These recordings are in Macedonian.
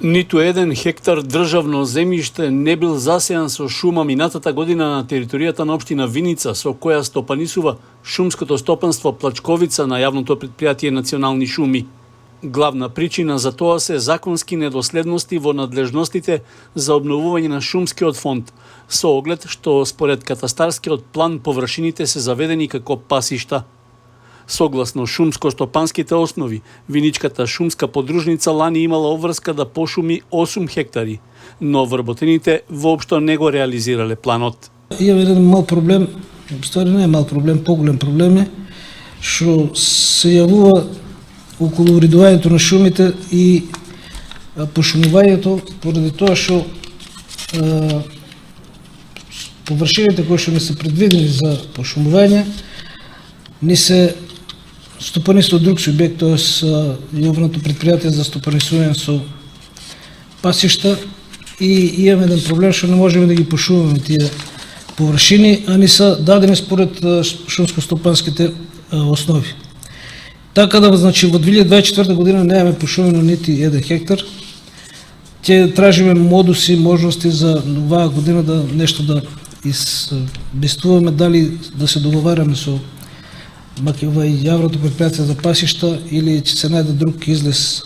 Ниту еден хектар државно земјиште не бил засејан со шума минатата година на територијата на општина Виница, со која стопанисува шумското стопанство Плачковица на јавното претпријатие Национални шуми. Главна причина за тоа се законски недоследности во надлежностите за обновување на шумскиот фонд, со оглед што според катастарскиот план површините се заведени како пасишта. Согласно шумско-стопанските основи, Виничката шумска подружница лани имала обврска да пошуми 8 хектари, но вработените воопшто не го реализирале планот. Имаме еден мал проблем, ствари не е мал проблем, поголем проблем е, што се јавува околу уредувањето на шумите и пошумувањето, поради тоа што површините кои што не се предвидени за пошумување, не се стопанисува друг субјект, тоа е јавното претпријатие за стопанисување со пасишта, и имаме еден проблем што не можеме да ги пошумуваме тие површини, а не се дадени според шумско-стопанските основи. Така да, значи, во 2024 година немаме пошумено нити 1 хектар. Ќе тражиме модуси, можности за оваа година да нешто да избестуваме, дали да се договараме со јавното претпријатие за пасишта или ќе се најде друг излез.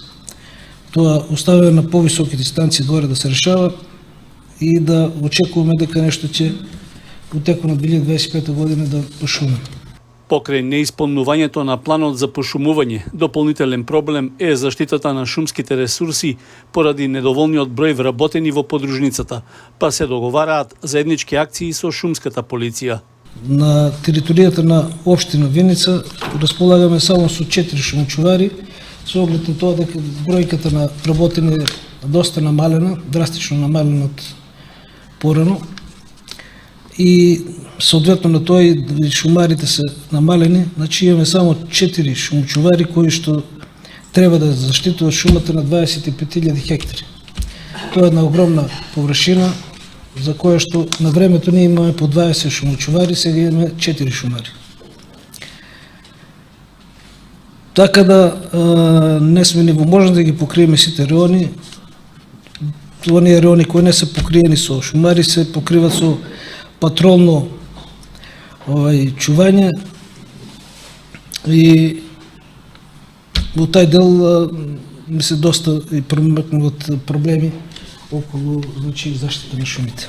Тоа оставаме на повисоките станции горе да се решава и да очекуваме дека нешто ќе во текот на 2025 година да пошумиме. Покрај неисполнувањето на планот за пошумување, дополнителен проблем е заштитата на шумските ресурси поради недоволниот број вработени во подружницата, па се договараат заеднички акции со шумската полиција. На територијата на општина Виница располагаме само со 4 шумочувари, со оглед на тоа дека бројката на вработени е доста намалена, драстично намалена од порано, и соодветно на тоа и шумарите се намалени, значи имаме само 4 шумочувари кои што треба да заштитуваат шумата на 25.000 хектари. Тоа е една огромна површина за која што на времето ние имаме по 20 шумочувари, сега имаме 4 шумари. Така да не сме ни во можност да ги покриеме сите реони. Оние реони кои не се покриени со шумари се покриват со патролно чување, и во тај дел ми се доста и промекнуват проблеми околу, значи, заштита на шумите.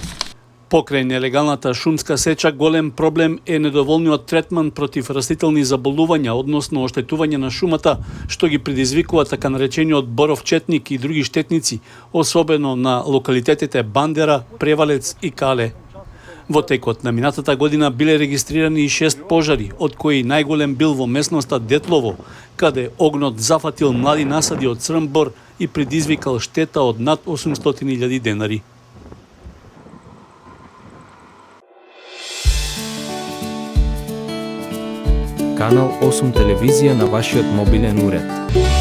Покрај нелегалната шумска сеча, голем проблем е недоволниот третман против растителни заболувања, односно оштетување на шумата, што ги предизвикува така наречениот боров четник и други штетници, особено на локалитетите Бандера, Превалец и Кале. Во текот на минатата година биле регистрирани 6 пожари, од кои најголем бил во местноста Детлово, каде огнот зафатил млади насади од црн бор и предизвикал штета од над 800.000 денари. Канал 8 телевизија на вашиот мобилен уред.